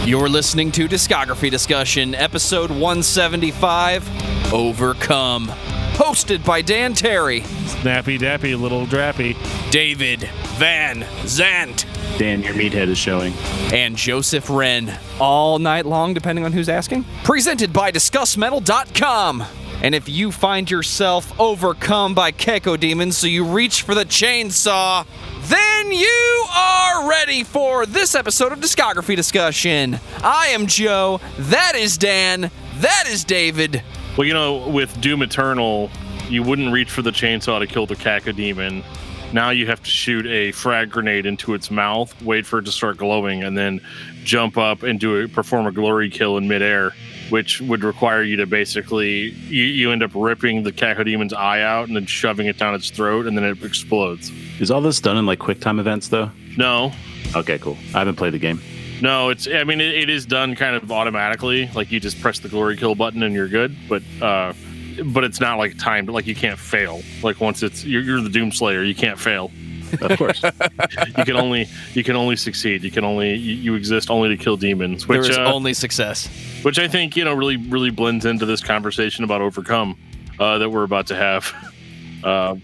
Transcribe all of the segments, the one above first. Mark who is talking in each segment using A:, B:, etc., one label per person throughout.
A: You're listening to Discography Discussion, episode 175, Overcome. Hosted by Dan Terry.
B: Snappy dappy, little drappy.
A: David Van Zant.
C: Dan, your meathead is showing.
A: And Joseph Wren. All night long, depending on who's asking. Presented by discussmetal.com. And if you find yourself overcome by cacodemons so you reach for the chainsaw, then you are ready for this episode of Discography Discussion. I am Joe, that is Dan, that is David.
B: Well, you know, with Doom Eternal, you wouldn't reach for the chainsaw to kill the cacodemon. Now you have to shoot a frag grenade into its mouth, wait for it to start glowing, and then jump up and perform a glory kill in midair, which would require you to basically, you end up ripping the cacodemon's eye out and then shoving it down its throat, and then it explodes.
C: Is all this done in like QuickTime events, though?
B: No.
C: Okay, cool. I haven't played the game.
B: No, it is done kind of automatically. Like, you just press the glory kill button and you're good, but it's not like timed. Like, you can't fail. Like, once you're the Doom Slayer, you can't fail.
C: Of course.
B: you can only succeed. You exist only to kill demons.
A: Which, there is only success. Which
B: I think, really, really blends into this conversation about Overcome that we're about to have.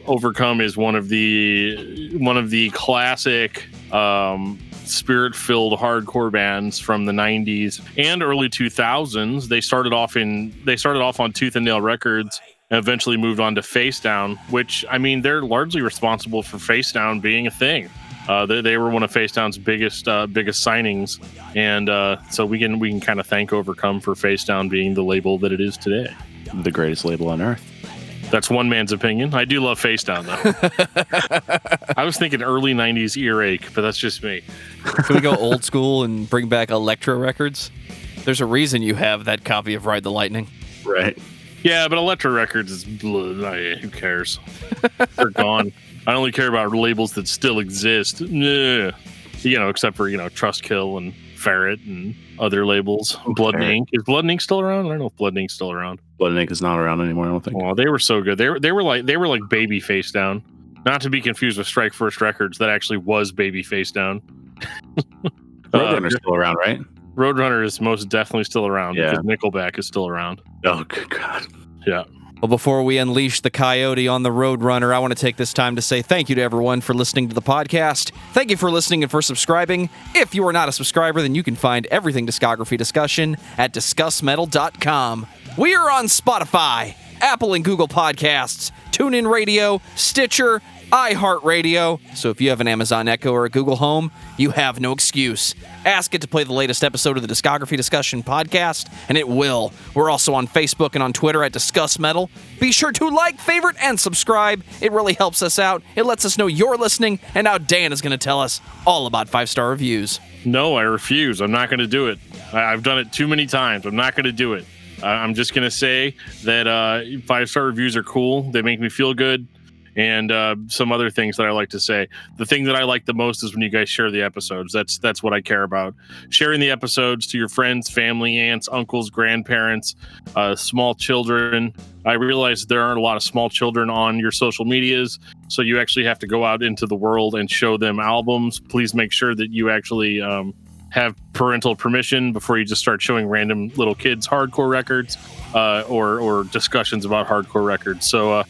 B: Overcome is one of the classic spirit-filled hardcore bands from the 90s and early 2000s. They started off on Tooth and Nail Records and eventually moved on to Face Down, which, they're largely responsible for Face Down being a thing. They were one of Face Down's biggest signings, and so we can kind of thank Overcome for Face Down being the label that it is today.
C: The greatest label on earth.
B: That's one man's opinion. I do love Face Down, though. I was thinking early 90s earache, but that's just me.
A: Can we go old school and bring back Elektra Records? There's a reason you have that copy of Ride the Lightning.
C: Right.
B: Yeah, but Elektra Records is... who cares? They're gone. I only care about labels that still exist. Except for, Trustkill and Ferret and other labels. Blood and Ink. Is Blood and Ink still around? I don't know if Blood and Ink's still around.
C: Blood and Ink is not around anymore, I don't think.
B: Well, they were so good. They were like Baby Face Down. Not to be confused with Strike First Records. That actually was Baby Face Down.
C: Roadrunner's still around, right?
B: Roadrunner is most definitely still around,
C: yeah.
B: Because Nickelback is still around.
C: Oh, good God.
B: Yeah.
A: Well, before we unleash the coyote on the Roadrunner, I want to take this time to say thank you to everyone for listening to the podcast. Thank you for listening and for subscribing. If you are not a subscriber, then you can find everything Discography Discussion at discussmetal.com. We are on Spotify, Apple and Google Podcasts, TuneIn Radio, Stitcher, iHeartRadio. So if you have an Amazon Echo or a Google Home, you have no excuse. Ask it to play the latest episode of the Discography Discussion podcast, and it will. We're also on Facebook and on Twitter at Discuss Metal. Be sure to like, favorite, and subscribe. It really helps us out. It lets us know you're listening, and now Dan is going to tell us all about 5-star reviews.
B: No, I refuse. I'm not going to do it. I've done it too many times. I'm not going to do it. I'm just going to say that 5-star reviews are cool. They make me feel good. And some other things that I like to say. The thing that I like the most is when you guys share the episodes. That's what I care about. Sharing the episodes to your friends, family, aunts, uncles, grandparents, small children. I realize there aren't a lot of small children on your social medias, so you actually have to go out into the world and show them albums. Please make sure that you actually have parental permission before you just start showing random little kids hardcore records. Or discussions about hardcore records. So,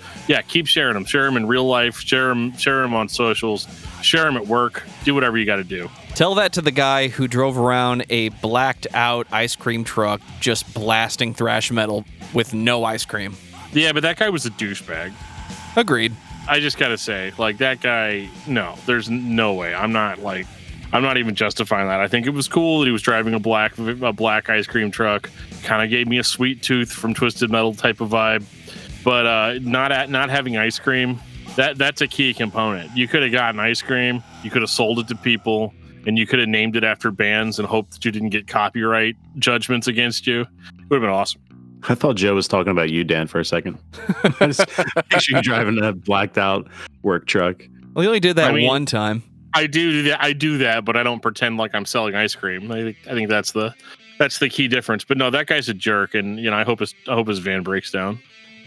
B: keep sharing them. Share them in real life. Share them on socials. Share them at work. Do whatever you got to do.
A: Tell that to the guy who drove around a blacked-out ice cream truck just blasting thrash metal with no ice cream.
B: Yeah, but that guy was a douchebag.
A: Agreed.
B: I just got to say, that guy, no, there's no way. I'm not even justifying that. I think it was cool that he was driving a black ice cream truck. Kind of gave me a Sweet Tooth from Twisted Metal type of vibe. But not having ice cream, that's a key component. You could have gotten ice cream, you could have sold it to people, and you could have named it after bands and hoped that you didn't get copyright judgments against you. It would have been awesome.
C: I thought Joe was talking about you, Dan, for a second. I just picture you driving a blacked out work truck.
A: Well, he only did that one time.
B: I do that, but I don't pretend like I'm selling ice cream. I think that's the key difference. But no, that guy's a jerk, and I hope his van breaks down.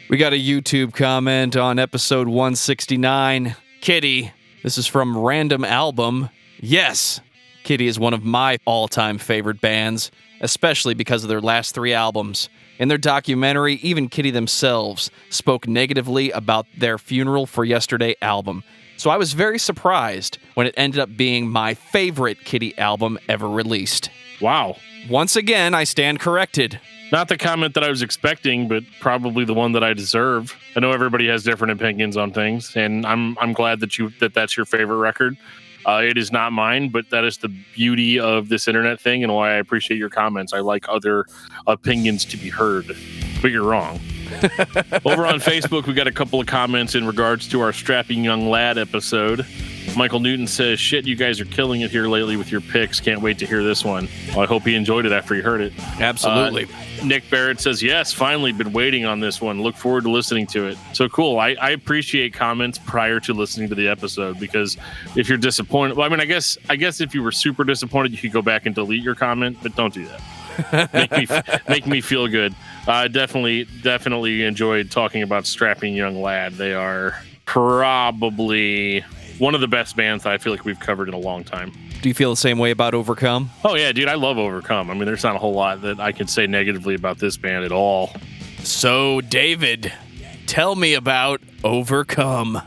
A: We got a YouTube comment on episode 169. Kitty, this is from Random Album. Yes, Kitty is one of my all-time favorite bands, especially because of their last 3 albums. In their documentary, even Kitty themselves spoke negatively about their Funeral for Yesterday album. So I was very surprised when it ended up being my favorite Kitty album ever released.
B: Wow.
A: Once again, I stand corrected.
B: Not the comment that I was expecting, but probably the one that I deserve. I know everybody has different opinions on things, and I'm glad that that's your favorite record. It is not mine, but that is the beauty of this internet thing and why I appreciate your comments. I like other opinions to be heard, but you're wrong. Over on Facebook, we got a couple of comments in regards to our Strapping Young Lad episode. Michael Newton says, shit, you guys are killing it here lately with your picks. Can't wait to hear this one. Well, I hope he enjoyed it after he heard it.
A: Absolutely.
B: Nick Barrett says, yes, finally been waiting on this one. Look forward to listening to it. So cool. I appreciate comments prior to listening to the episode, because if you're disappointed, well, I mean, I guess if you were super disappointed, you could go back and delete your comment, but don't do that. Make me feel good. Definitely enjoyed talking about Strapping Young Lad. They are probably one of the best bands I feel like we've covered in a long time.
A: Do you feel the same way about Overcome?
B: Oh yeah, dude, I love Overcome. I mean, there's not a whole lot that I can say negatively about this band at all.
A: So, David, tell me about Overcome.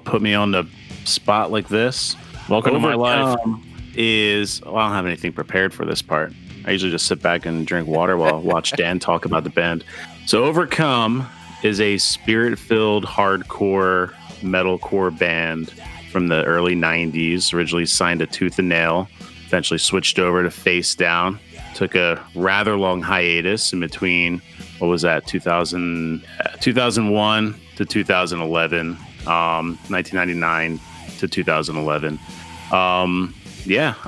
C: Put me on the spot like this.
B: Welcome to my life.
C: Well, I don't have anything prepared for this part. I usually just sit back and drink water while I watch Dan talk about the band. So Overcome is a spirit-filled hardcore metalcore band from the early 90s, originally signed to Tooth and Nail, eventually switched over to Face Down, took a rather long hiatus in between, 2001 to 2011, 1999 to 2011. I'm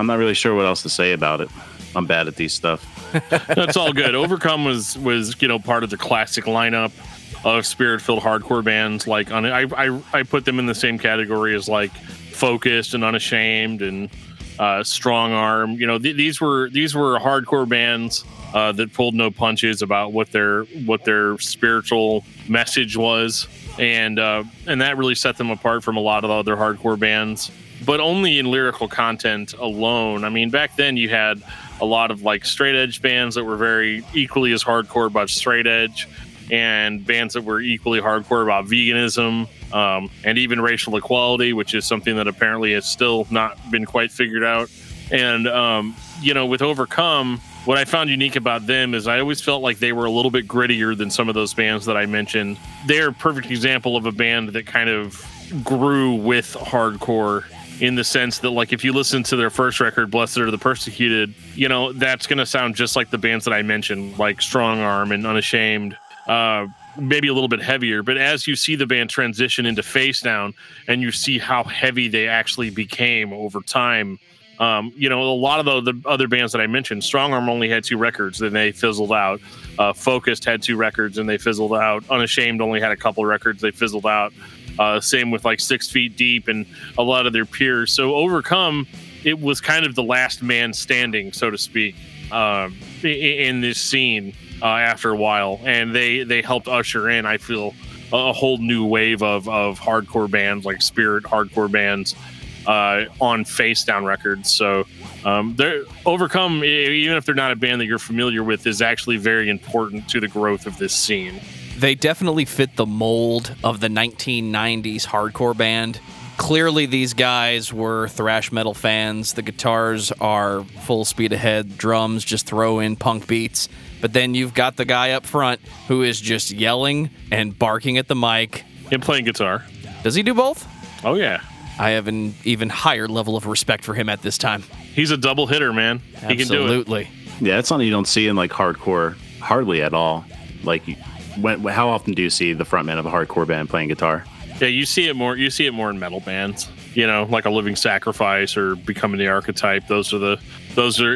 C: not really sure what else to say about it. I'm bad at these stuff.
B: That's all good. Overcome was part of the classic lineup of spirit-filled hardcore bands. Like I put them in the same category as like Focused and Unashamed and Strong Arm. These were hardcore bands that pulled no punches about what their spiritual message was, and that really set them apart from a lot of other hardcore bands. But only in lyrical content alone. I mean, back then you had a lot of like straight edge bands that were very equally as hardcore about straight edge, and bands that were equally hardcore about veganism, and even racial equality, which is something that apparently has still not been quite figured out. And, with Overcome, what I found unique about them is I always felt like they were a little bit grittier than some of those bands that I mentioned. They're a perfect example of a band that kind of grew with hardcore, in the sense that, like, if you listen to their first record, Blessed Are the Persecuted, that's going to sound just like the bands that I mentioned, like Strong Arm and Unashamed. Maybe a little bit heavier, but as you see the band transition into Face Down and you see how heavy they actually became over time, a lot of the other bands that I mentioned, Strong Arm only had 2 records, then they fizzled out. Focused had 2 records and they fizzled out. Unashamed only had a couple records, they fizzled out. Same with like 6 Feet Deep and a lot of their peers. So Overcome, it was kind of the last man standing, so to speak, in this scene. After a while, and they helped usher in, I feel, a whole new wave of hardcore bands, like spirit hardcore bands, on Face Down Records. So they're Overcome, even if they're not a band that you're familiar with, is actually very important to the growth of this scene.
A: They definitely fit the mold of the 1990s hardcore band. Clearly, these guys were thrash metal fans. The guitars are full speed ahead, drums just throw in punk beats. But then you've got the guy up front who is just yelling and barking at the mic.
B: And playing guitar.
A: Does he do both?
B: Oh, yeah.
A: I have an even higher level of respect for him at this time.
B: He's a double hitter, man.
A: Absolutely.
B: He can do it.
C: Yeah, that's something you don't see in like hardcore hardly at all. Like, how often do you see the frontman of a hardcore band playing guitar?
B: Yeah, you see it more in metal bands, like a Living Sacrifice or Becoming the Archetype. Those are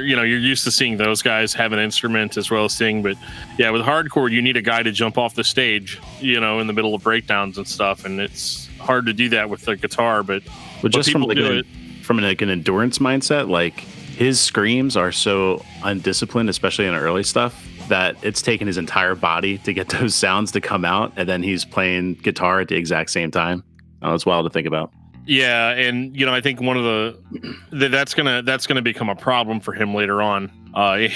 B: you're used to seeing those guys have an instrument as well as sing. But yeah, with hardcore, you need a guy to jump off the stage, in the middle of breakdowns and stuff. And it's hard to do that with the guitar, but
C: just
B: people do it.
C: From an endurance mindset, like his screams are so undisciplined, especially in the early stuff, that it's taken his entire body to get those sounds to come out, and then he's playing guitar at the exact same time. It's wild to think about.
B: Yeah, and I think one of that's gonna become a problem for him later on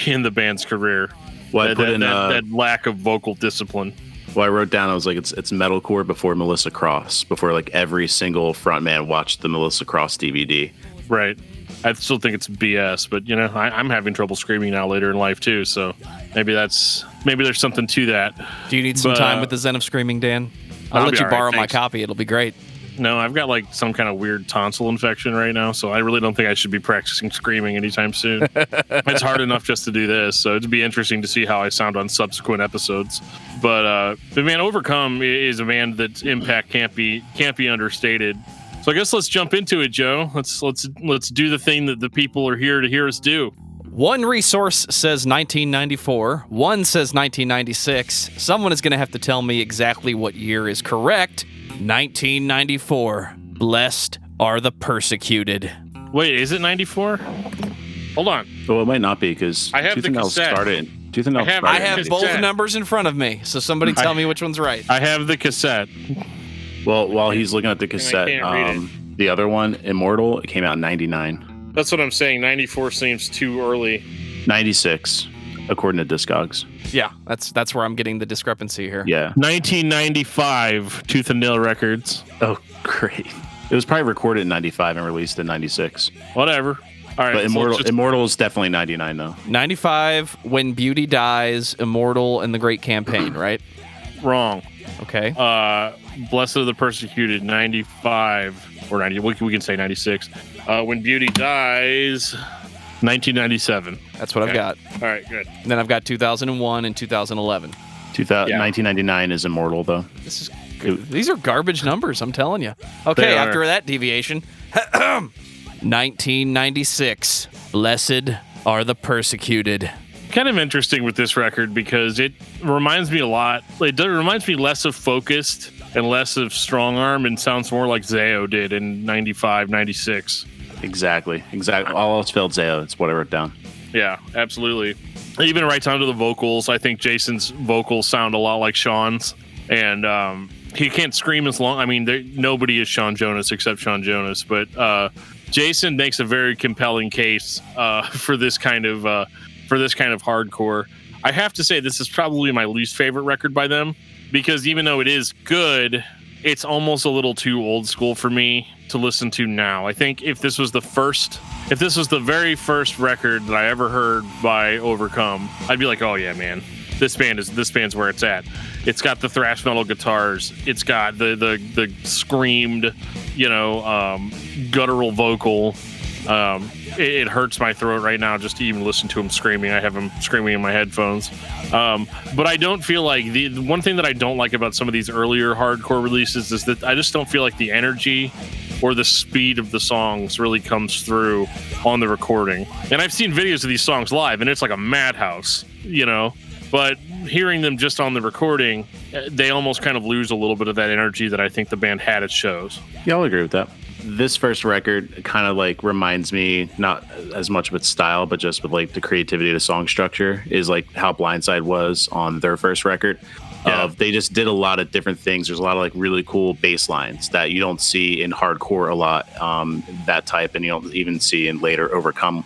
B: in the band's career.
C: Well,
B: that lack of vocal discipline.
C: Well, I wrote down, I was like, it's metalcore before Melissa Cross, before like every single frontman watched the Melissa Cross DVD.
B: Right. I still think it's BS, but I'm having trouble screaming now later in life too. So maybe there's something to that.
A: Do you need some time with the Zen of Screaming, Dan? I'll let you borrow my copy. It'll be great.
B: No, I've got like some kind of weird tonsil infection right now, so I really don't think I should be practicing screaming anytime soon. It's hard enough just to do this, so it'd be interesting to see how I sound on subsequent episodes. But man, Overcome is a band that's impact can't be understated. So I guess let's jump into it, Joe. Let's do the thing that the people are here to hear us do.
A: One resource says 1994. One says 1996. Someone is going to have to tell me exactly what year is correct. 1994. Blessed are the persecuted.
B: Wait, is it 94? Hold on.
C: Well, it might not be because
B: I have the cassette.
A: I have both numbers in front of me, so somebody tell me which one's right.
B: I have the cassette.
C: Well, while he's looking at the cassette, the other one, Immortal, it came out in 99.
B: That's what I'm saying. 94 seems too early.
C: 96, according to Discogs.
A: Yeah, that's where I'm getting the discrepancy here.
C: Yeah.
B: 1995, Tooth and Nail Records.
C: Oh, great. It was probably recorded in 95 and released in 96.
B: Whatever. All right.
C: But Immortal is definitely 99, though.
A: 95, When Beauty Dies, Immortal, and The Great Campaign, right?
B: Wrong.
A: Okay.
B: Blessed are the Persecuted, 95 or 90. We can say 96. When Beauty Dies, 1997.
A: That's what I've got.
B: All right, good.
A: And then I've got 2001 and 2011.
C: 1999 is Immortal, though.
A: These are garbage numbers, I'm telling you. Okay, after that deviation, 1996. Blessed are the Persecuted.
B: Kind of interesting with this record because it reminds me a lot. It reminds me less of Focused and less of Strong Arm and sounds more like Zayo did in 95, 96.
C: Exactly. All else failed Zayo. It's what I wrote down.
B: Yeah, absolutely. Even right down to the vocals. I think Jason's vocals sound a lot like Sean's. And he can't scream as long. I mean, nobody is Sean Jonas except Sean Jonas. But Jason makes a very compelling case for this kind of hardcore. I have to say this is probably my least favorite record by them because even though it is good, it's almost a little too old school for me to listen to now. I think if this was the very first record that I ever heard by Overcome, I'd be like, oh yeah, man, this band's where it's at. It's got the thrash metal guitars. It's got the screamed, guttural vocal. It hurts my throat right now just to even listen to him screaming. I have him screaming in my headphones. But I don't feel like the one thing that I don't like about some of these earlier hardcore releases is that I just don't feel like the energy or the speed of the songs really comes through on the recording. And I've seen videos of these songs live and it's like a madhouse, but hearing them just on the recording, they almost kind of lose a little bit of that energy that I think the band had at shows.
C: Yeah, I'll agree with that. This first record kind of like reminds me, not as much of its style, but just with like the creativity of the song structure is like how Blindside was on their first record.
B: Yeah.
C: They just did a lot of different things. There's a lot of like really cool bass lines that you don't see in hardcore a lot, that type, and you don't even see in later Overcome.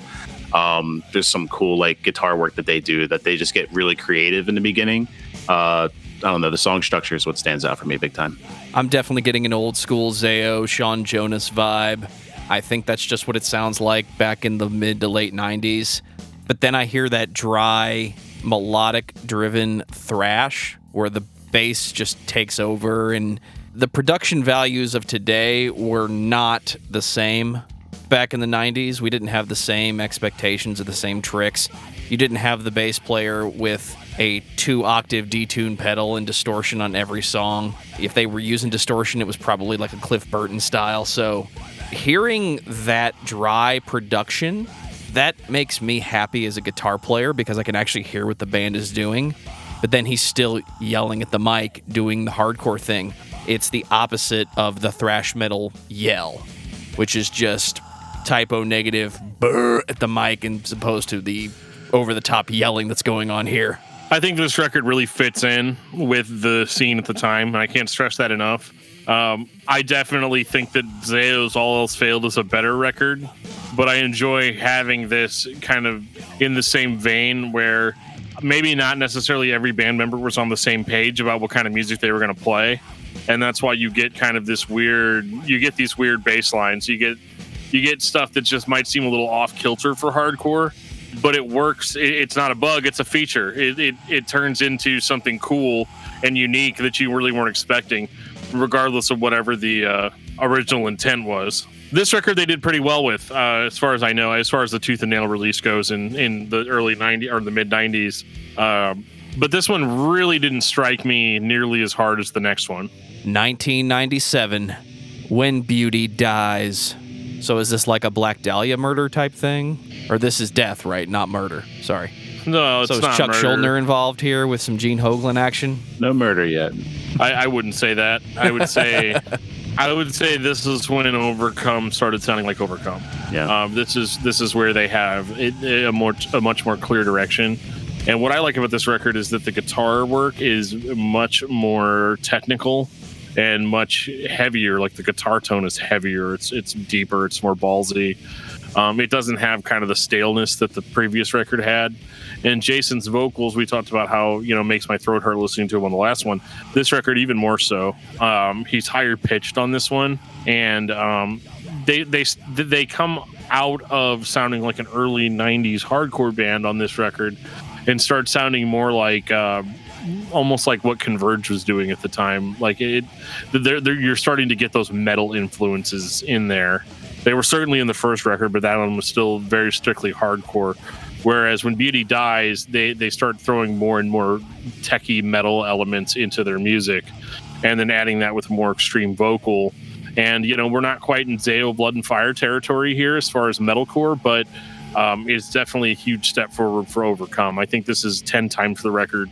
C: There's some cool like guitar work that they do that they just get really creative in the beginning. I don't know, the song structure is what stands out for me big time.
A: I'm definitely getting an old school Zayo, Sean Jonas vibe. I think that's just what it sounds like back in the mid to late 90s. But then I hear that dry, melodic-driven thrash where the bass just takes over, and the production values of today were not the same. Back in the 90s, we didn't have the same expectations or the same tricks. You didn't have the bass player with a 2-octave detune pedal and distortion on every song. If they were using distortion, it was probably like a Cliff Burton style. So hearing that dry production, that makes me happy as a guitar player because I can actually hear what the band is doing. But then he's still yelling at the mic, doing the hardcore thing. It's the opposite of the thrash metal yell, which is just typo negative brr at the mic as opposed to the over-the-top yelling that's going on here.
B: I think this record really fits in with the scene at the time, and I can't stress that enough. I definitely think that Zayo's All Else Failed is a better record, but I enjoy having this kind of in the same vein where maybe not necessarily every band member was on the same page about what kind of music they were going to play. And that's why you get kind of these weird bass lines. You get stuff that just might seem a little off kilter for hardcore, but it works. It's not a bug, it's a feature. It turns into something cool and unique that you really weren't expecting, regardless of whatever the original intent was. This record they did pretty well with, as far as I know, as far as the Tooth and Nail release goes in the early 90s or the mid 90s. But this one really didn't strike me nearly as hard as the next one.
A: 1997, When Beauty Dies. So is this like a Black Dahlia murder type thing? Or this is death, right? Not murder. Sorry.
B: No, it's
A: so
B: not
A: is Chuck
B: murder.
A: Schuldiner involved here with some Gene Hoglan action?
C: No murder yet.
B: I wouldn't say that. I would say this is when Overcome started sounding like Overcome.
C: Yeah.
B: This is where they have a much more clear direction. And what I like about this record is that the guitar work is much more technical and much heavier. Like the guitar tone is heavier. It's deeper. It's more ballsy. It doesn't have kind of the staleness that the previous record had. And Jason's vocals, we talked about how, makes my throat hurt listening to him on the last one. This record, even more so. He's higher pitched on this one. And they come out of sounding like an early 90s hardcore band on this record and start sounding more like almost like what Converge was doing at the time. Like you're starting to get those metal influences in there. They were certainly in the first record, but that one was still very strictly hardcore. Whereas when Beauty Dies, they start throwing more and more techie metal elements into their music, and then adding that with more extreme vocal. And we're not quite in Zayo Blood and Fire territory here as far as metalcore, but it's definitely a huge step forward for Overcome. I think this is 10 times the record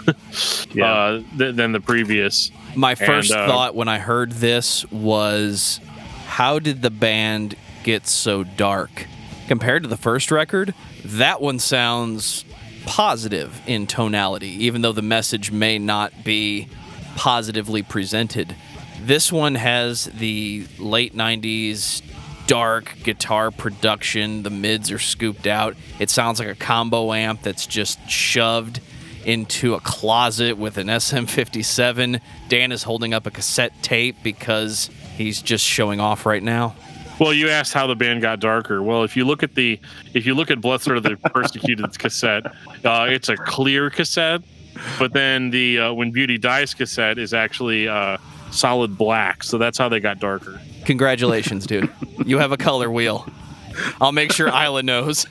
B: than the previous.
A: My first thought when I heard this was, how did the band get so dark? Compared to the first record, that one sounds positive in tonality, even though the message may not be positively presented. This one has the late 90s dark guitar production. The mids are scooped out. It sounds like a combo amp that's just shoved into a closet with an SM57. Dan is holding up a cassette tape because he's just showing off right now.
B: Well, you asked how the band got darker. Well, if you look at Blessed Are the Persecuted cassette, it's a clear cassette, but then the When Beauty Dies cassette is actually solid black. So that's how they got darker.
A: Congratulations, dude. You have a color wheel. I'll make sure Isla knows.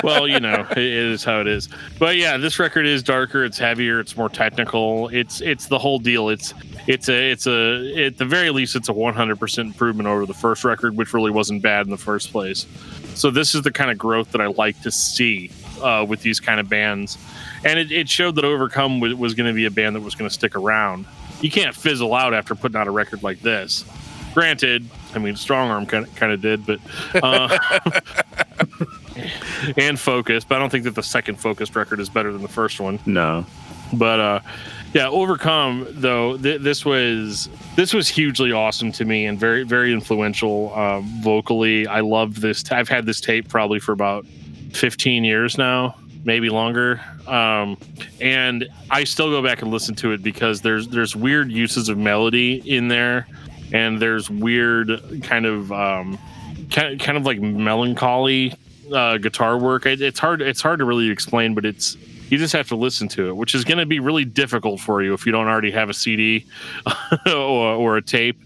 B: Well, it is how it is. But yeah, this record is darker. It's heavier. It's more technical. It's the whole deal. It's at the very least, it's a 100% improvement over the first record, which really wasn't bad in the first place. So this is the kind of growth that I like to see with these kind of bands. And it showed that Overcome was going to be a band that was going to stick around. You can't fizzle out after putting out a record like this. Granted, Strong Arm kind of did, but and Focus. But I don't think that the second Focused record is better than the first one.
C: No,
B: but yeah, Overcome though this was hugely awesome to me and very very influential vocally. I loved this. I've had this tape probably for about 15 years now, maybe longer. And I still go back and listen to it because there's weird uses of melody in there. And there's weird kind of like melancholy guitar work. It's hard to really explain, but you just have to listen to it, which is going to be really difficult for you if you don't already have a CD or a tape.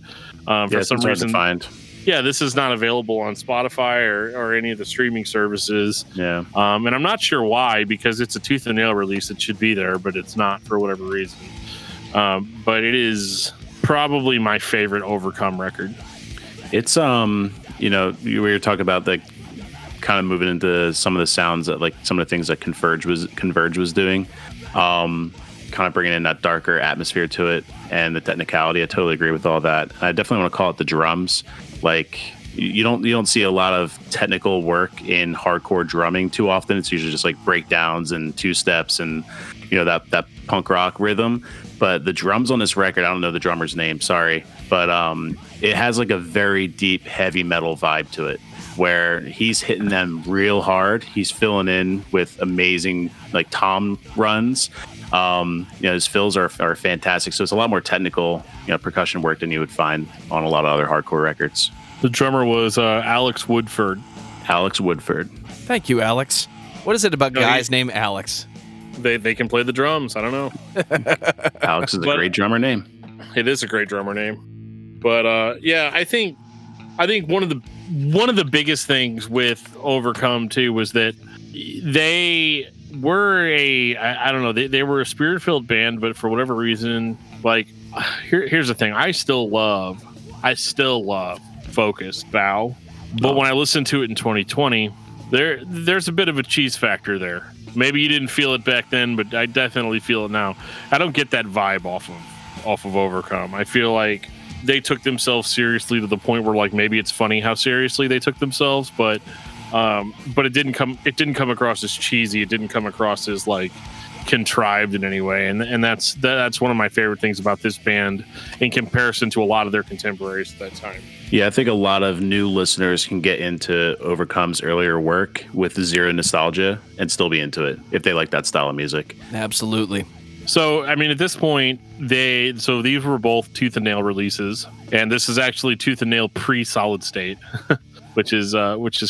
B: For some reason,
C: hard to find.
B: Yeah, this is not available on Spotify or any of the streaming services.
C: Yeah,
B: and I'm not sure why, because it's a Tooth and Nail release. It should be there, but it's not for whatever reason. But it is probably my favorite Overcome record.
C: It's we were talking about the kind of moving into some of the sounds that, like, some of the things that Converge was doing, kind of bringing in that darker atmosphere to it and the technicality. I totally agree with all that. I definitely want to call it the drums. Like, you don't see a lot of technical work in hardcore drumming too often. It's usually just like breakdowns and two steps and that punk rock rhythm. but the drums on this record, I don't know the drummer's name, sorry, but it has like a very deep heavy metal vibe to it, where he's hitting them real hard. He's filling in with amazing like tom runs. His fills are fantastic. So it's a lot more technical, percussion work than you would find on a lot of other hardcore records.
B: The drummer was Alex Woodford.
C: Alex Woodford.
A: Thank you, Alex. What is it about guys named Alex?
B: They can play the drums. I don't know.
C: Alex is a great drummer name.
B: It is a great drummer name. But I think one of the biggest things with Overcome too was that they were they were a spirit-filled band, but for whatever reason, like here's the thing, I still love Focus, Bow, but when I listened to it in 2020, there's a bit of a cheese factor there. Maybe you didn't feel it back then, but I definitely feel it now. I don't get that vibe off of Overcome. I feel like they took themselves seriously to the point where like maybe it's funny how seriously they took themselves, but it didn't come across as cheesy. It didn't come across as like contrived in any way, and that's one of my favorite things about this band in comparison to a lot of their contemporaries at that time.
C: Yeah, I think a lot of new listeners can get into Overcome's earlier work with zero nostalgia and still be into it if they like that style of music.
A: Absolutely.
B: So, I mean, at this point, these were both Tooth and Nail releases, and this is actually Tooth and Nail pre-Solid State, which is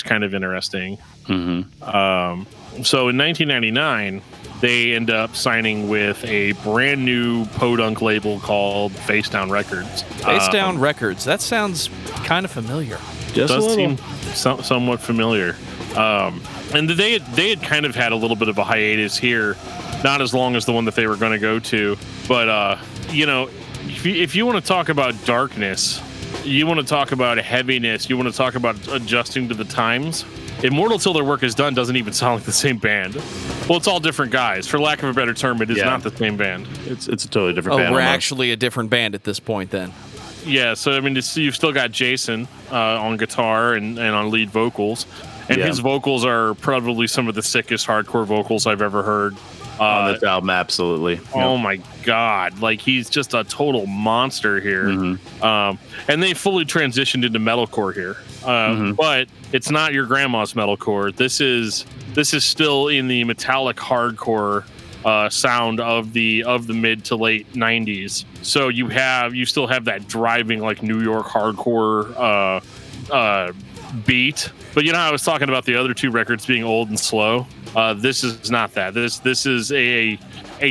B: kind of interesting. Mm-hmm. So in 1999, they end up signing with a brand new podunk label called Face Down Records.
A: Face Down Records. That sounds kind of familiar.
C: Just
B: does
C: a little.
B: Seem somewhat familiar. And they had kind of had a little bit of a hiatus here, not as long as the one that they were going to go to, but if you want to talk about darkness, you want to talk about heaviness, you want to talk about adjusting to the times, Immortal Till Their Work Is Done doesn't even sound like the same band. Well, it's all different guys. For lack of a better term, it is not the same band.
C: It's a totally different band.
A: Oh, we're
C: almost.
A: actually a different band at this point then.
B: Yeah, so I mean, you've still got Jason on guitar and on lead vocals, and his vocals are probably some of the sickest hardcore vocals I've ever heard.
C: On this album, absolutely.
B: Oh my God. Like, he's just a total monster here. Mm-hmm. And they fully transitioned into metalcore here. But it's not your grandma's metalcore. This is still in the metallic hardcore sound of the mid to late 90s. So you still have that driving like New York hardcore beat. But I was talking about the other two records being old and slow. This is not that. This is a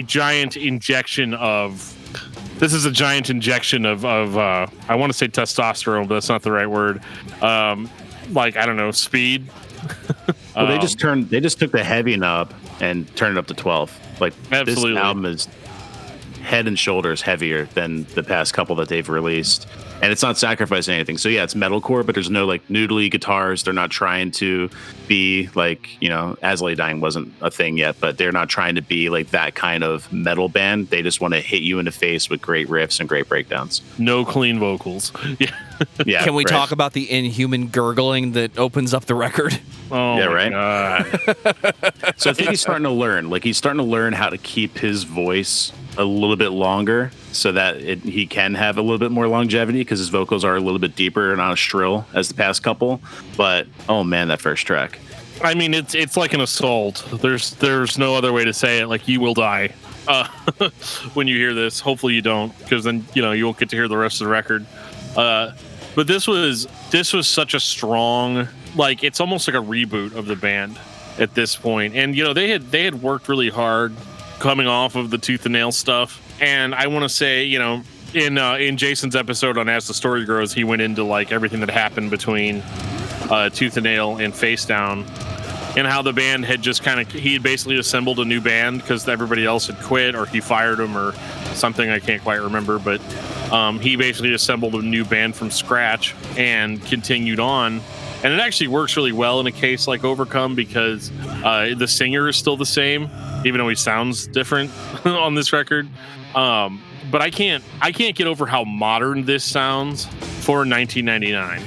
B: giant injection of. This is a giant injection of I want to say testosterone, but that's not the right word. Like, I don't know, speed.
C: Well, they just took the heavy knob and turned it up to 12. Like,
B: absolutely.
C: This album is head and shoulders heavier than the past couple that they've released, and it's not sacrificing anything. So yeah, it's metalcore, but there's no like noodly guitars. They're not trying to be like, As Lay Dying wasn't a thing yet, but they're not trying to be like that kind of metal band. They just want to hit you in the face with great riffs and great breakdowns.
B: No clean vocals.
C: Yeah.
A: Can we talk about the inhuman gurgling that opens up the record?
B: Oh
C: yeah,
B: my
C: right.
B: God.
C: So I think he's starting to learn. Like, he's starting to learn how to keep his voice a little bit longer so that he can have a little bit more longevity, because his vocals are a little bit deeper and not as shrill as the past couple. But oh man, that first track.
B: I mean, it's like an assault. There's no other way to say it. Like, you will die when you hear this. Hopefully you don't, because then you won't get to hear the rest of the record. But this was such a strong, like, it's almost like a reboot of the band at this point. And they had worked really hard coming off of the Tooth and Nail stuff. And I want to say, in Jason's episode on As the Story Grows, he went into like everything that happened between Tooth and Nail and Face Down, and how the band had just he had basically assembled a new band because everybody else had quit, or he fired them or something. I can't quite remember, but he basically assembled a new band from scratch and continued on. And it actually works really well in a case like Overcome, because the singer is still the same, even though he sounds different on this record. But I can't get over how modern this sounds for 1999.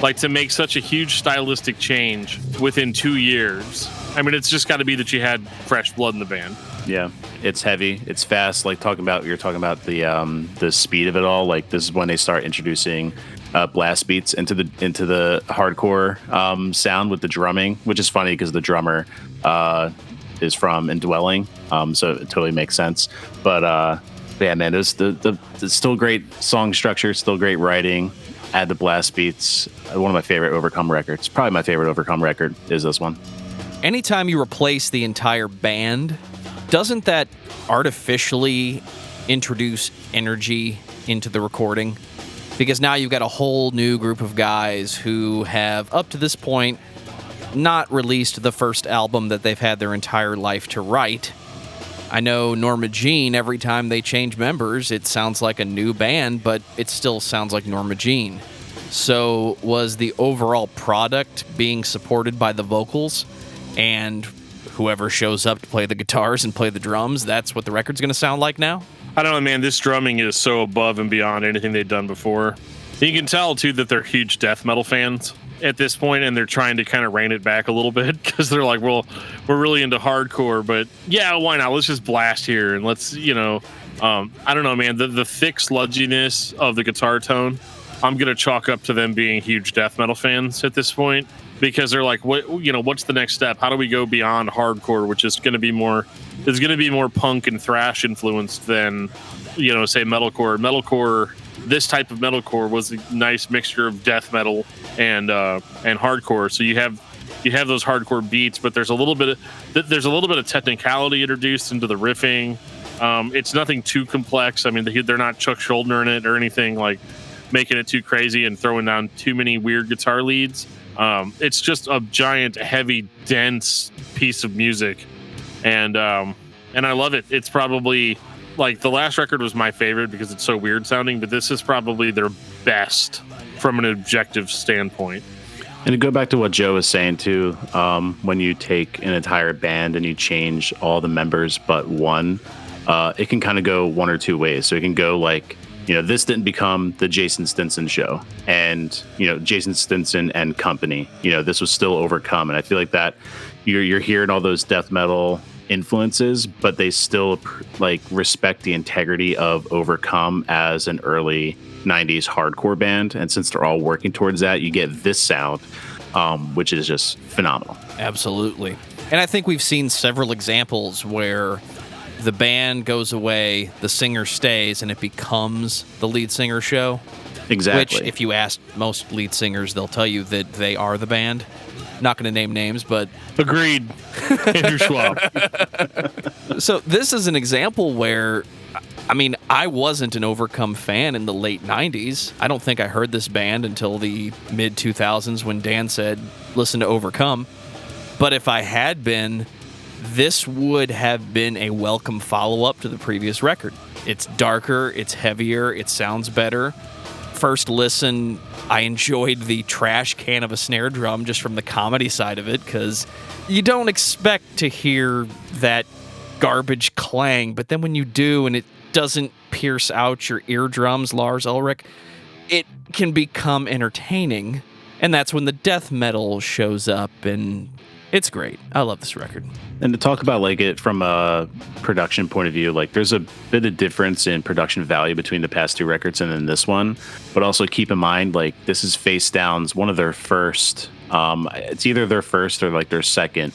B: Like, to make such a huge stylistic change within 2 years I mean, it's just got to be that you had fresh blood in the band.
C: Yeah, it's heavy, it's fast. Like you're talking about the speed of it all. Like this is when they start introducing blast beats into the hardcore sound with the drumming, which is funny because the drummer is from Indwelling, so it totally makes sense. But yeah, man, it's still great song structure, still great writing. Add the blast beats. One of my favorite Overcome records. Probably my favorite Overcome record is this one.
A: Anytime you replace the entire band, doesn't that artificially introduce energy into the recording? Because now you've got a whole new group of guys who have, up to this point, not released the first album that they've had their entire life to write. I know Norma Jean, every time they change members, it sounds like a new band, but it still sounds like Norma Jean. So was the overall product being supported by the vocals, and whoever shows up to play the guitars and play the drums, that's what the record's going to sound like now?
B: I don't know, man. This drumming is so above and beyond anything they've done before. You can tell, too, that they're huge death metal fans at this point, and they're trying to kind of rein it back a little bit because they're like, well, we're really into hardcore, but yeah, why not? Let's just blast here and let's, I don't know, man. The thick sludginess of the guitar tone, I'm going to chalk up to them being huge death metal fans at this point. Because they're like, what's the next step? How do we go beyond hardcore, which is going to be more punk and thrash influenced than, say metalcore. Metalcore, this type of metalcore was a nice mixture of death metal and hardcore. So you have those hardcore beats, but there's a little bit of technicality introduced into the riffing. It's nothing too complex. I mean, they're not Chuck Schuldiner in it or anything like making it too crazy and throwing down too many weird guitar leads. It's just a giant, heavy, dense piece of music, and I love it. It's probably like the last record was my favorite because it's so weird sounding, but this is probably their best from an objective standpoint.
C: And to go back to what Joe was saying too, when you take an entire band and you change all the members but one, it can kind of go one or two ways. So it can go like, this didn't become the Jason Stinson show and, Jason Stinson and company, this was still Overcome. And I feel like that you're hearing all those death metal influences, but they still respect the integrity of Overcome as an early 90s hardcore band. And since they're all working towards that, you get this sound, which is just phenomenal.
A: Absolutely. And I think we've seen several examples where the band goes away, the singer stays, and it becomes the lead singer show.
C: Exactly.
A: Which, if you ask most lead singers, they'll tell you that they are the band. Not going to name names, but...
B: Agreed. Andrew Schwab.
A: So this is an example where, I wasn't an Overcome fan in the late 90s. I don't think I heard this band until the mid-2000s when Dan said, listen to Overcome. But if I had been... this would have been a welcome follow-up to the previous record. It's darker, it's heavier, it sounds better. First listen, I enjoyed the trash can of a snare drum just from the comedy side of it, because you don't expect to hear that garbage clang, but then when you do and it doesn't pierce out your eardrums, Lars Ulrich, it can become entertaining, and that's when the death metal shows up, and it's great. I love this record.
C: And to talk about it from a production point of view, there's a bit of difference in production value between the past two records and then this one. But also keep in mind, this is Face Down's one of their first. It's either their first or their second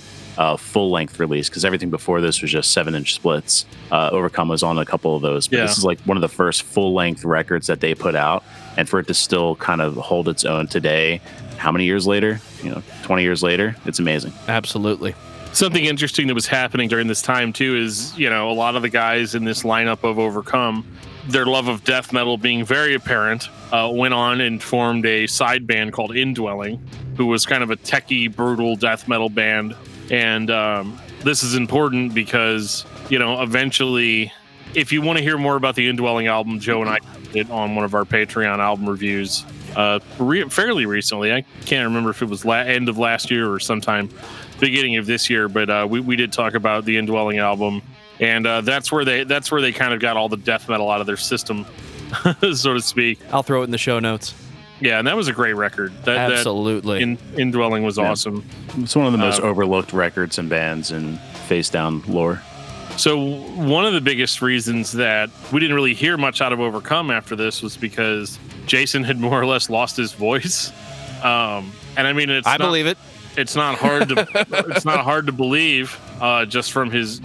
C: full length release, because everything before this was just 7-inch splits. Overcome was on a couple of those, but This is one of the first full length records that they put out, and for it to still kind of hold its own today. How many years later? 20 years later, it's amazing.
A: Absolutely.
B: Something interesting that was happening during this time too is, a lot of the guys in this lineup of Overcome, their love of death metal being very apparent, went on and formed a side band called Indwelling, who was kind of a techie, brutal death metal band. And this is important because, eventually, if you want to hear more about the Indwelling album, Joe and I did on one of our Patreon album reviews fairly recently. I can't remember if it was end of last year or sometime beginning of this year, but we did talk about the Indwelling album, and that's where they kind of got all the death metal out of their system, so to speak.
A: I'll throw it in the show notes.
B: Yeah, and that was a great record.
A: Absolutely.
B: Indwelling was awesome.
C: It's one of the most overlooked records and bands in face down lore.
B: So one of the biggest reasons that we didn't really hear much out of Overcome after this was because Jason had more or less lost his voice. And I mean, I believe it. It's not hard to it's not hard to believe just from his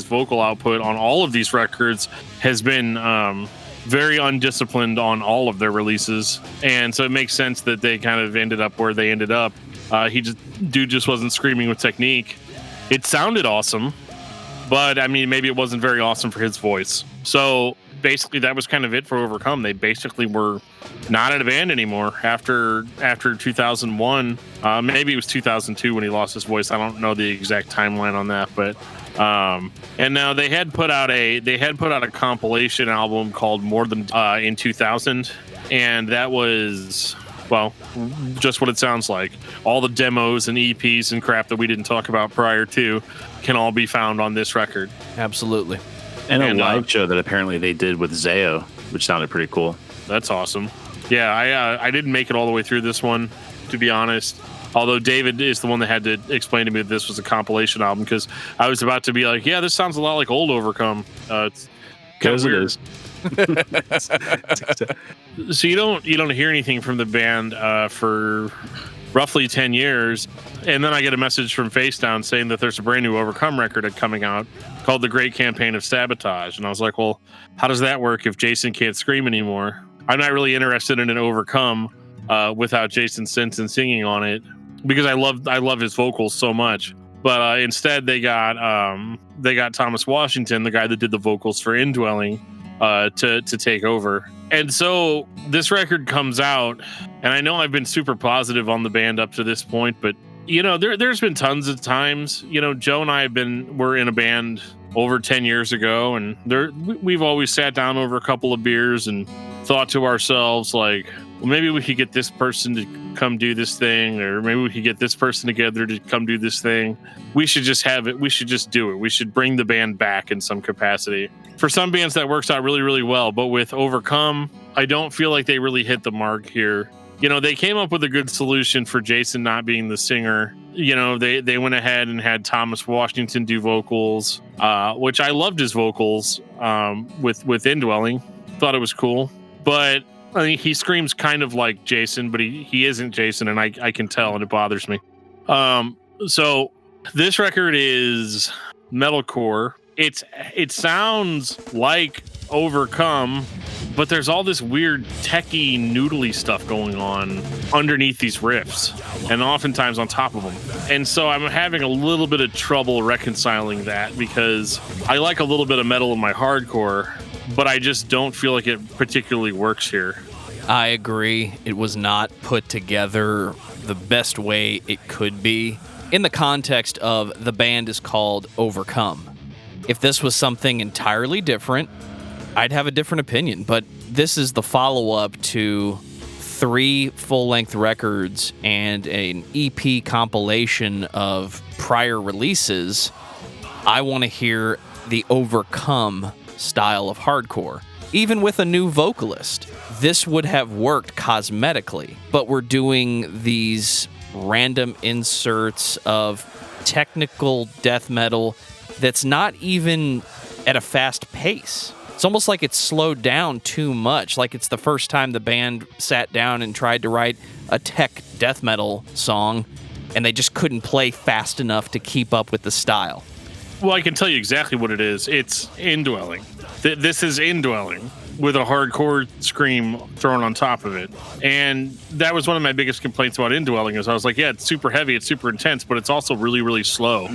B: vocal output on all of these records has been very undisciplined on all of their releases, and so it makes sense that they kind of ended up where they ended up. Dude just wasn't screaming with technique. It sounded awesome, but I mean, maybe it wasn't very awesome for his voice. So basically, that was kind of it for Overcome. They basically were not in a band anymore after 2001. Maybe it was 2002 when he lost his voice. I don't know the exact timeline on that, but. And now they had put out a compilation album called More Than in 2000, and that was, well, just what it sounds like. All the demos and EPs and crap that we didn't talk about prior to can all be found on this record.
A: Absolutely.
C: And a live show that apparently they did with Zayo, which sounded pretty cool.
B: That's awesome. Yeah, I didn't make it all the way through this one, to be honest. Although David is the one that had to explain to me that this was a compilation album, because I was about to be like, yeah, this sounds a lot like old Overcome. It's kind of weird. So you don't hear anything from the band for roughly 10 years, and then I get a message from Facedown saying that there's a brand new Overcome record coming out called The Great Campaign of Sabotage, and I was like, well, how does that work if Jason can't scream anymore? I'm not really interested in an Overcome without Jason Stinson singing on it, because I love his vocals so much. But instead they got Thomas Washington, the guy that did the vocals for Indwelling, to take over. And so this record comes out, and I know I've been super positive on the band up to this point, but you know, there's been tons of times, you know, Joe and I were in a band over 10 years ago, and we've always sat down over a couple of beers and thought to ourselves, like, well, maybe we could get this person to come do this thing, or maybe we could get this person together to come do this thing. We should just have it. We should just do it. We should bring the band back in some capacity. For some bands, that works out really, really well. But with Overcome, I don't feel like they really hit the mark here. You know, they came up with a good solution for Jason not being the singer. You know, they went ahead and had Thomas Washington do vocals, which I loved his vocals with Indwelling. Thought it was cool. But I mean, he screams kind of like Jason, but he isn't Jason, and I can tell, and it bothers me. So this record is metalcore. It sounds like Overcome, but there's all this weird techie noodly stuff going on underneath these riffs, and oftentimes on top of them. And so I'm having a little bit of trouble reconciling that, because I like a little bit of metal in my hardcore, but I just don't feel like it particularly works here.
A: I agree. It was not put together the best way it could be in the context of the band is called Overcome. If this was something entirely different, I'd have a different opinion, but this is the follow-up to 3 full-length records and an EP compilation of prior releases. I want to hear the Overcome style of hardcore. Even with a new vocalist, this would have worked cosmetically, but we're doing these random inserts of technical death metal that's not even at a fast pace. It's almost like it's slowed down too much, like it's the first time the band sat down and tried to write a tech death metal song, and they just couldn't play fast enough to keep up with the style.
B: Well, I can tell you exactly what it is. It's Indwelling. This is Indwelling with a hardcore scream thrown on top of it. And that was one of my biggest complaints about Indwelling, is I was like, yeah, it's super heavy, it's super intense, but it's also really, really slow.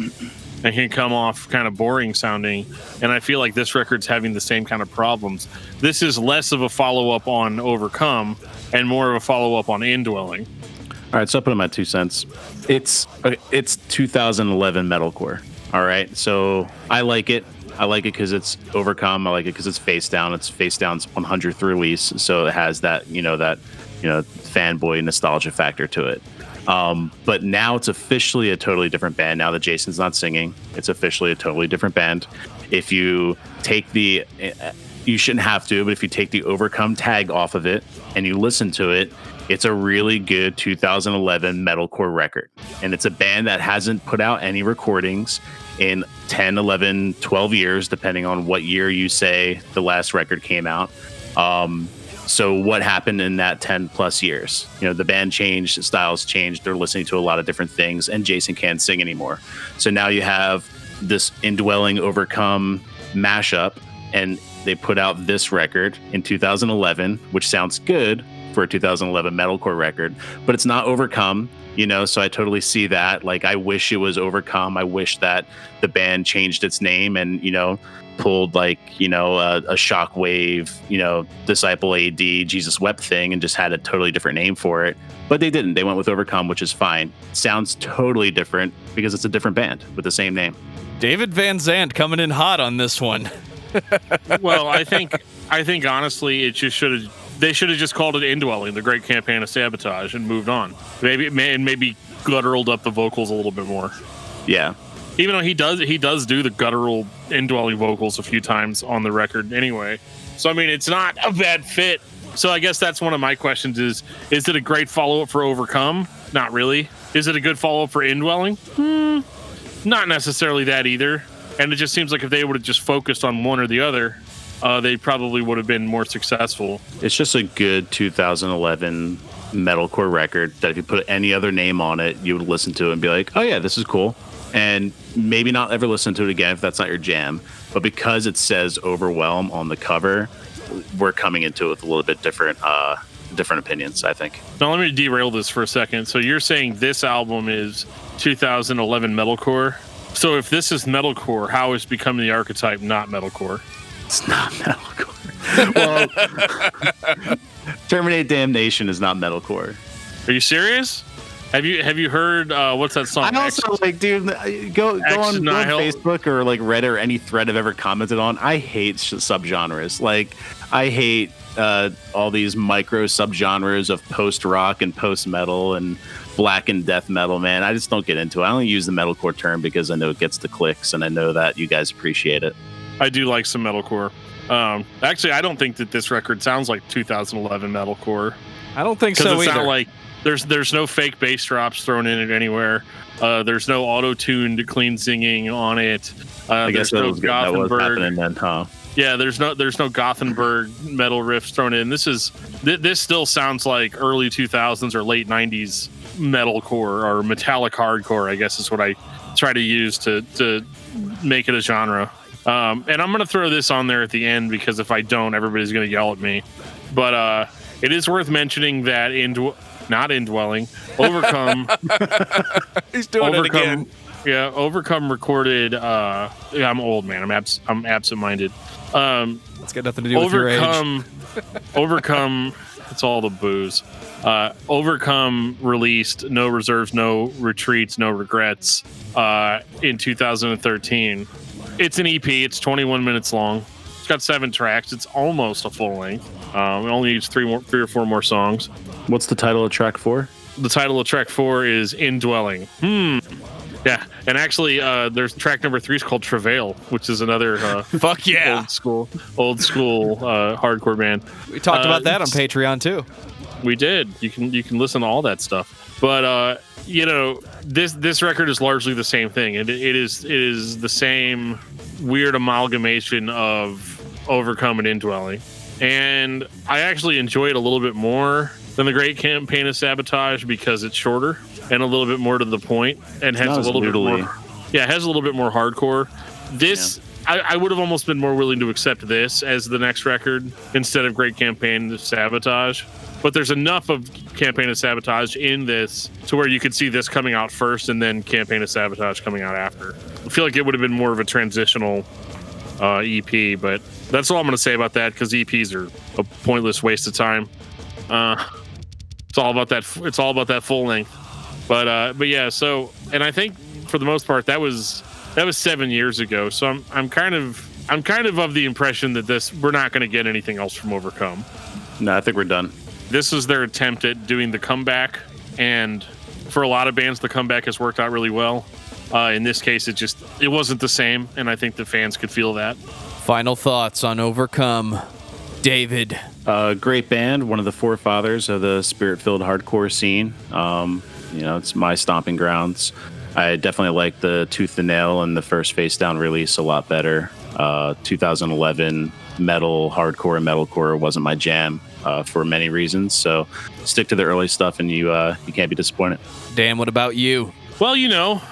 B: And can come off kind of boring sounding. And I feel like this record's having the same kind of problems. This is less of a follow-up on Overcome and more of a follow-up on Indwelling.
C: All right, so I put in my 2 cents. It's 2011 metalcore. All right, so I like it. I like it because it's Overcome. I like it because it's Face Down. It's Face Down's 100th release, so it has that fanboy nostalgia factor to it. But now it's officially a totally different band. Now that Jason's not singing, it's officially a totally different band. If you take the you shouldn't have to, but if you take the Overcome tag off of it and you listen to it, it's a really good 2011 metalcore record. And it's a band that hasn't put out any recordings in 10, 11, 12 years, depending on what year you say the last record came out. So what happened in that 10 plus years? You know, the band changed, the styles changed. They're listening to a lot of different things, and Jason can't sing anymore. So now you have this Indwelling Overcome mashup, and they put out this record in 2011, which sounds good for a 2011 metalcore record, but it's not Overcome, you know, so I totally see that. Like, I wish it was Overcome. I wish that the band changed its name and, you know, pulled like, you know, a Shockwave, you know, Disciple AD, Jesus Wept thing and just had a totally different name for it. But they didn't. They went with Overcome, which is fine. Sounds totally different because it's a different band with the same name.
A: David Van Zandt coming in hot on this one.
B: Well, I think honestly, it just they should have just called it Indwelling, the Great Campaign of Sabotage, and moved on. Maybe gutturaled up the vocals a little bit more.
C: Yeah.
B: Even though he does do the guttural indwelling vocals a few times on the record anyway. So I mean, it's not a bad fit. So I guess that's one of my questions: is it a great follow-up for Overcome? Not really. Is it a good follow-up for Indwelling? Not necessarily that either. And it just seems like if they would have just focused on one or the other, they probably would have been more successful.
C: It's just a good 2011 metalcore record that if you put any other name on it, you would listen to it and be like, oh yeah, this is cool. And maybe not ever listen to it again if that's not your jam. But because it says Overwhelm on the cover, we're coming into it with a little bit different opinions, I think.
B: Now let me derail this for a second. So you're saying this album is 2011 metalcore? So if this is metalcore, how is Becoming the Archetype not metalcore?
C: It's not metalcore. Well, Terminate Damnation is not metalcore.
B: Are you serious? Have you heard what's that song?
C: I also like, dude, go on Facebook or like Reddit or any thread I've ever commented on. I hate subgenres. Like, I hate all these micro subgenres of post rock and post metal and black and death metal. Man, I just don't get into it. I only use the metalcore term because I know it gets the clicks and I know that you guys appreciate it.
B: I do like some metalcore. Actually, I don't think that this record sounds like 2011 metalcore.
A: I don't think so either.
B: Sound like there's no fake bass drops thrown in it anywhere. There's no auto-tuned clean singing on it.
C: I guess
B: there's no
C: that was
B: Gothenburg.
C: happening then, huh?
B: Yeah, there's no Gothenburg metal riffs thrown in. This still sounds like early 2000s or late 90s metalcore or metallic hardcore, I guess is what I try to use to make it a genre. And I'm going to throw this on there at the end because if I don't, everybody's going to yell at me. But it is worth mentioning that not Indwelling, Overcome.
A: He's doing it again.
B: Yeah, Overcome recorded. I'm old, man. I'm absent-minded.
A: It's got nothing to do with your age.
B: Overcome. It's all the booze. Overcome released No Reserves, No Retreats, No Regrets in 2013. It's an EP. It's 21 minutes long. It's got 7 tracks. It's almost a full length. We only use 3 or 4 more songs.
C: What's the title of track 4?
B: The title of track 4 is Indwelling. Yeah, and actually, there's track number 3 is called Travail, which is another
A: fuck yeah
B: old school hardcore band.
A: We talked about that on Patreon too.
B: We did. You can listen to all that stuff. But you know, this record is largely the same thing. It is the same weird amalgamation of Overcome and Indwelling, and I actually enjoy it a little bit more than the Great Campaign of Sabotage because it's shorter and a little bit more to the point and has a little bit more. Yeah, it has a little bit more hardcore. This. Yeah. I would have almost been more willing to accept this as the next record instead of Great Campaign of Sabotage. But there's enough of Campaign of Sabotage in this to where you could see this coming out first and then Campaign of Sabotage coming out after. I feel like it would have been more of a transitional EP, but that's all I'm going to say about that because EPs are a pointless waste of time. It's all about that. It's all about that full length. But yeah. So, and I think for the most part that was 7 years ago. So I'm kind of the impression that we're not going to get anything else from Overcome.
C: No, I think we're done.
B: This is their attempt at doing the comeback, and for a lot of bands, the comeback has worked out really well. In this case, it wasn't the same, and I think the fans could feel that.
A: Final thoughts on Overcome. David.
C: Great band, one of the forefathers of the spirit-filled hardcore scene. It's my stomping grounds. I definitely like the Tooth and Nail and the first Face Down release a lot better. 2011 metal, hardcore, and metalcore wasn't my jam for many reasons. So stick to the early stuff, and you can't be disappointed.
A: Dan, what about you?
B: Well,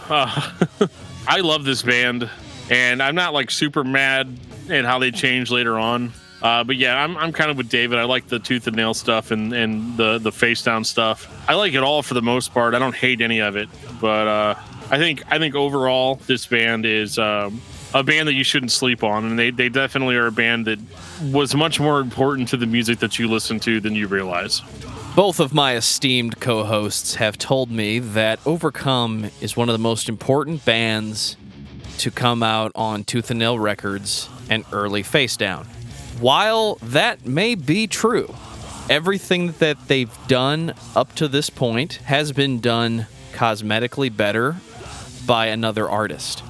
B: I love this band, and I'm not like super mad at how they changed later on. But yeah, I'm kind of with David. I like the Tooth and Nail stuff and the Face Down stuff. I like it all for the most part. I don't hate any of it, but I think overall this band is a band that you shouldn't sleep on, and they definitely are a band that was much more important to the music that you listen to than you realize.
A: Both of my esteemed co-hosts have told me that Overcome is one of the most important bands to come out on Tooth and Nail Records and early Face Down. While that may be true, everything that they've done up to this point has been done cosmetically better by another artist.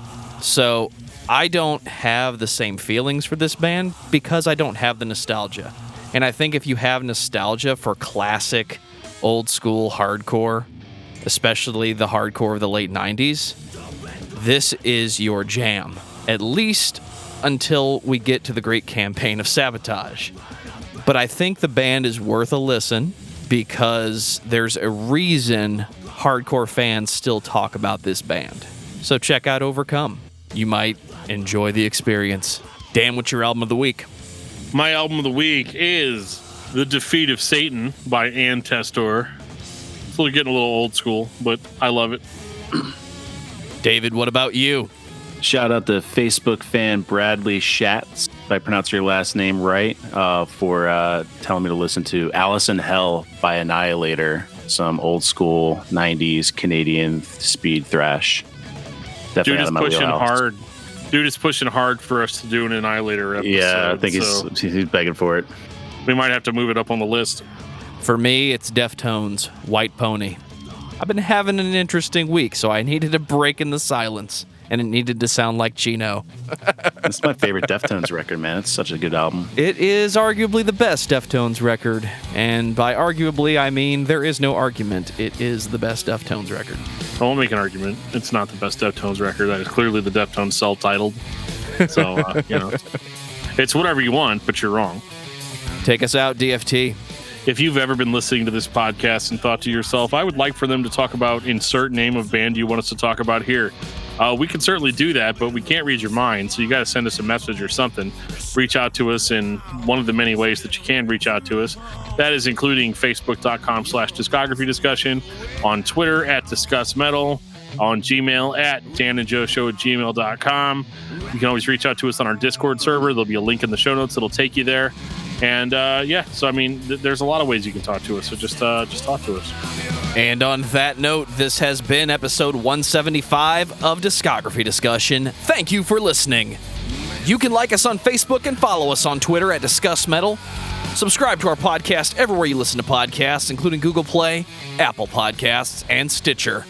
A: So I don't have the same feelings for this band because I don't have the nostalgia. And I think if you have nostalgia for classic, old school hardcore, especially the hardcore of the late 90s, this is your jam. At least until we get to the great campaign of Sabotage. But I think the band is worth a listen because there's a reason hardcore fans still talk about this band. So check out Overcome. You might enjoy the experience. Dan, what's your album of the week?
B: My album of the week is The Defeat of Satan by Antestor. It's getting a little old school, but I love it.
A: David, what about you?
C: Shout out to Facebook fan Bradley Schatz, if I pronounce your last name right, for telling me to listen to Alice in Hell by Annihilator, some old school 90s Canadian speed thrash. Definitely
B: Dude is pushing hard. Dude is pushing hard for us to do an Annihilator episode.
C: Yeah, I think he's begging for it.
B: We might have to move it up on the list.
A: For me, it's Deftones, White Pony. I've been having an interesting week, so I needed a break in the silence. And it needed to sound like Chino.
C: It's my favorite Deftones record, man. It's such a good album.
A: It is arguably the best Deftones record. And by arguably, I mean there is no argument. It is the best Deftones record.
B: I won't make an argument. It's not the best Deftones record. That is clearly the Deftones self-titled. So, it's whatever you want, but you're wrong.
A: Take us out, DFT.
B: If you've ever been listening to this podcast and thought to yourself, I would like for them to talk about insert name of band you want us to talk about here. We can certainly do that, but we can't read your mind, so you got to send us a message or something. Reach out to us in one of the many ways that you can reach out to us. That is including Facebook.com/discography discussion, on Twitter @discussmetal, on Gmail @danandjoeshow@gmail.com. You can always reach out to us on our Discord server. There'll be a link in the show notes that'll take you there. And there's a lot of ways you can talk to us, so just talk to us.
A: And on that note, this has been episode 175 of Discography Discussion. Thank you for listening. You can like us on Facebook and follow us on Twitter @discussmetal. Subscribe to our podcast everywhere you listen to podcasts, including Google Play, Apple Podcasts, and Stitcher.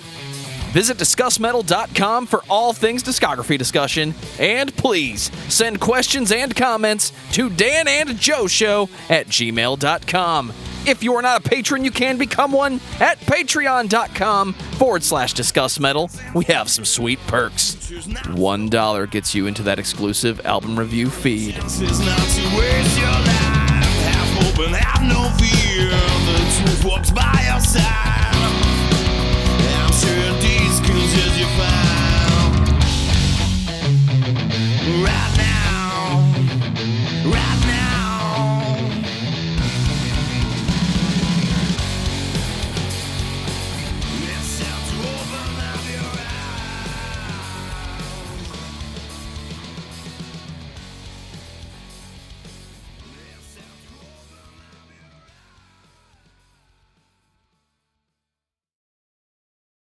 A: Visit discussmetal.com for all things discography discussion, and please send questions and comments to danandjoeshow@gmail.com. If you are not a patron, you can become one at patreon.com/discussmetal. We have some sweet perks. $1 gets you into that exclusive album review feed.
D: This is not to waste your life. Have hope and have no fear. The truth walks by your side. I'm sure these cruises you find.